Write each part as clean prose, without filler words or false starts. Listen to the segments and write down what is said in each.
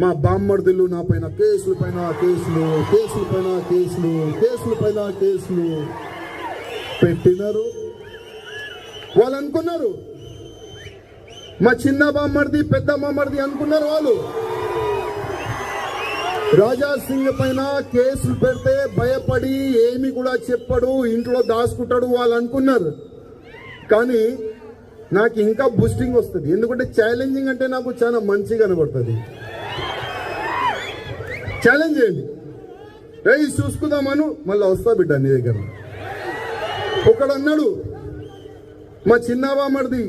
మా బామ్మర్దులు నా పైన కేసుల పైన కేసులు, కేసుల పైన కేసులు, కేసుల పైన కేసులు పెట్టినారు. వాళ్ళు అనుకున్నారు మా చిన్న బామ్మర్ది పెద్ద బామ్మర్ది అనుకున్నారు. వాళ్ళు రాజా సింగ్ పైన కేసులు పెడితే భయపడి ఏమి కూడా చెప్పడు, ఇంట్లో దాచుకుంటాడు వాళ్ళు అనుకున్నారు. కానీ నాకు ఇంకా బూస్టింగ్ వస్తుంది, ఎందుకంటే ఛాలెంజింగ్ అంటే నాకు చాలా మంచిగా కనబడుతుంది. ఛాలెంజ్ చేయండి, రేయ్ చూసుకుందామను, మళ్ళీ వస్తా బిడ్డ నీ దగ్గర. ఒకడు అన్నాడు మా చిన్న బామ్మర్ది,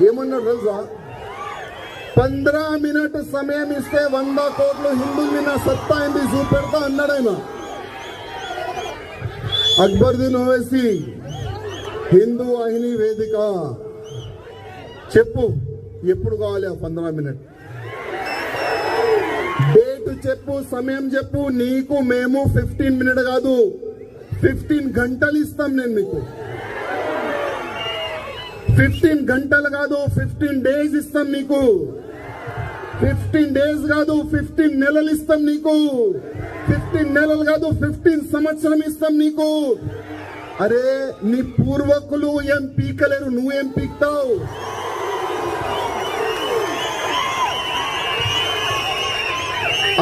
ఏమన్నాడు తెలుసా, 15 మినిట్ సమయం ఇస్తే 100 కోట్లు హిందువుల్ని నా సత్తా ఏంది చూపెడతా అన్నాడు ఆయన. అక్బరుద్దీన్ ఓవైసీ హిందూ వాహిని వేదిక, చెప్పు ఎప్పుడు కావాలి ఆ 15 మినిట్ డేట్ చెప్పు, సమయం చెప్పు. నీకు మేము 15 మినిట్ కాదు 15 గంటలు ఇస్తాం. నేను మీకు 15 గంటలు కాదు 15 డేస్ ఇస్తాం నీకు. 15 డేస్ కాదు 15 నెలలు ఇస్తాం నీకు. 15 నెలలు కాదు 15 సంవత్సరం ఇస్తాం నీకు. అరే నీ పూర్వకులు ఏం పీకలేరు, నువ్వేం పీక్తావు?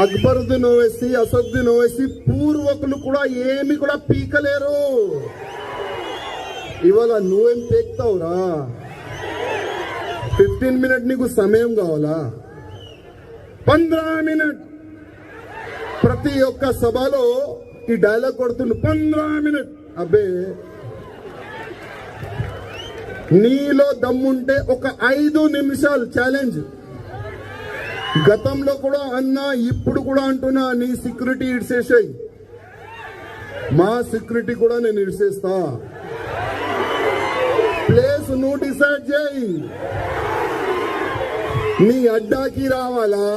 అక్బరుద్దీన్ ఓవైసీ, అసదుద్దీన్ ఓవైసీ పూర్వకులు కూడా ఏమి కూడా పీకలేరు. ఇవాళ నువ్వేం పీక్తావురా? 15 మినిట్ నీకు సమయం కావాలా? 15 మినిట్ ప్రతి ఒక్క సభలో ఈ డైలాగ్ కొడుతుండు, 15 మినిట్. అబ్బే నీలో దమ్ముంటే ఒక 5 నిమిషాలు ఛాలెంజ్. గతంలో కూడా అన్నా, ఇప్పుడు కూడా అంటున్నా, నీ సెక్యూరిటీ ఇడిసేసాయి, మా సెక్యూరిటీ కూడా నేను ఇడిసేస్తా. ప్లేస్ నువ్వు డిసైడ్ చేయి. నీ అడ్డాకి రావాలా,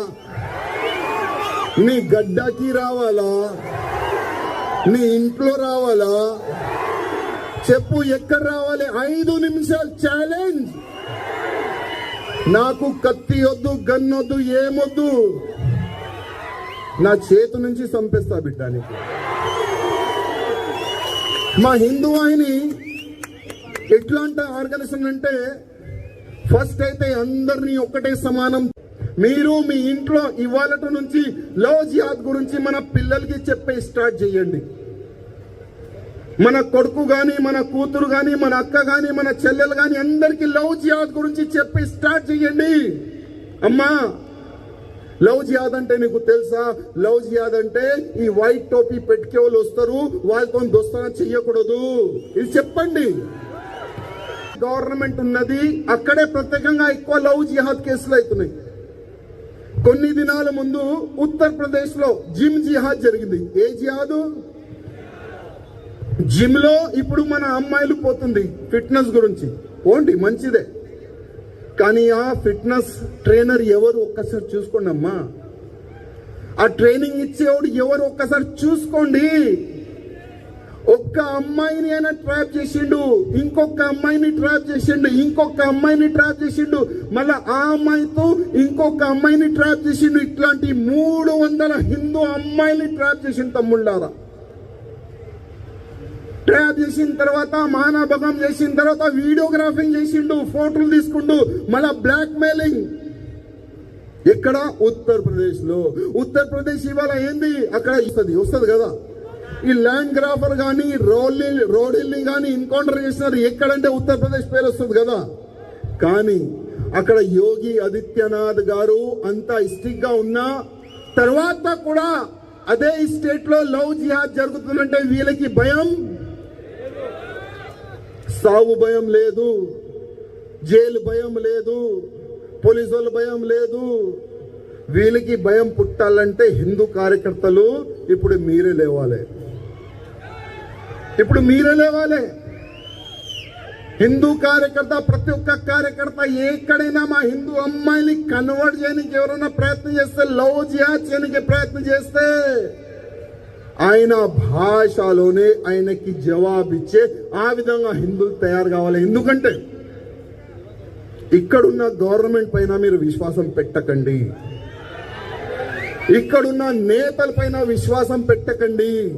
నీ గడ్డాకి రావాలా, నీ ఇంట్లో రావాలా, చెప్పు ఎక్కడ రావాలి? 5 నిమిషాలు ఛాలెంజ్. నాకు కత్తి వద్దు, గన్నొద్దు, ఏమొద్దు, నా చేతు నుంచి చంపేస్తా బిడ్డానికి. మా హిందూ వాహిని ఎట్లాంటి ఆర్గనైజేషన్ అంటే, ఫస్ట్ అయితే అందరినీ ఒక్కటే సమానం. మీరు మీ ఇంట్లో ఇవాళ నుంచి లవ్ జిహాద్ గురించి మన పిల్లలకి చెప్పే స్టార్ట్ చేయండి. మన కొడుకు గాని, మన కూతురు గాని, మన అక్క గాని, మన చెల్లెలు గాని అందరికి లవ్ జిహాద్ గురించి చెప్పి స్టార్ట్ చేయండి. అమ్మా లవ్ జిహాద్ అంటే నీకు తెలుసా? లవ్ జిహాద్ అంటే ఈ వైట్ టోపీ పెట్టుకే వాళ్ళు వస్తారు, వాళ్ళతో దోస్తానా చెయ్యకూడదు, ఇది చెప్పండి. గవర్నమెంట్ ఉన్నది, అక్కడే ప్రత్యేకంగా ఎక్కువ లవ్ జిహాద్ కేసులు అవుతున్నాయి. కొన్ని దినాల ముందు ఉత్తరప్రదేశ్ లో జిమ్ జిహాద్ జరిగింది. ఏ జిహాదు? జిమ్ లో ఇప్పుడు మన అమ్మాయిలు పోతుంది ఫిట్నెస్ గురించి. పోండి, మంచిదే, కానీ ఆ ఫిట్నెస్ ట్రైనర్ ఎవరు ఒక్కసారి చూసుకోండి అమ్మా. ఆ ట్రైనింగ్ ఇచ్చేవాడు ఎవరు ఒక్కసారి చూసుకోండి. ఒక్క అమ్మాయిని అయినా ట్రాప్ చేసిండు, ఇంకొక అమ్మాయిని ట్రాప్ చేసిండు, ఇంకొక అమ్మాయిని ట్రాప్ చేసిండు, మళ్ళా ఆ అమ్మాయితో ఇంకొక అమ్మాయిని ట్రాప్ చేసిండు. ఇట్లాంటి 300 హిందూ అమ్మాయిని ట్రాప్ చేసిండు తమ్ముళ్ళారా. ట్రాప్ చేసిన తర్వాత, మానభంగం చేసిన తర్వాత వీడియోగ్రాఫింగ్ చేసిండు, ఫోటోలు తీసుకుంటూ, మళ్ళా బ్లాక్ మెయిలింగ్. ఎక్కడ? ఉత్తరప్రదేశ్ లో. ఉత్తరప్రదేశ్ ఇవాళ ఏంది, అక్కడ వస్తుంది కదా. ఈ ల్యాండ్ గ్రాఫర్ గానీ, రోడ్ని గానీ ఎన్కౌంటర్ చేసినారు ఎక్కడంటే ఉత్తరప్రదేశ్ పేరు వస్తుంది కదా. కానీ అక్కడ యోగి ఆదిత్యనాథ్ గారు అంత స్ట్రిక్ట్ గా ఉన్న తర్వాత కూడా అదే స్టేట్ లో లవ్ జిహాద్ జరుగుతుందంటే వీళ్ళకి భయం, సావు భయం లేదు, జైలు భయం లేదు, పోలీసుల భయం లేదు. వీళ్ళకి భయం పుట్టాలంటే హిందూ కార్యకర్తలు ఇప్పుడు మీరే లేవాలి, ఇప్పుడు మీరే లేవాలి. హిందూ కార్యకర్త, ప్రతి ఒక్క కార్యకర్త ఎక్కడైనా మా హిందూ అమ్మాయిని కన్వర్ట్ చేయడానికి ఎవరైనా ప్రయత్నం చేస్తే, లవ్ జిహాద్ చేయడానికి ప్రయత్నం చేస్తే, ఆయన భాషలోనే ఆయనకి జవాబిచ్చే ఆ విధంగా హిందువులు తయారు కావాలి. ఎందుకంటే ఇక్కడున్న గవర్నమెంట్ పైన మీరు విశ్వాసం పెట్టకండి. ఇక్కడున్న నేతలపైన విశ్వాసం పెట్టకండి.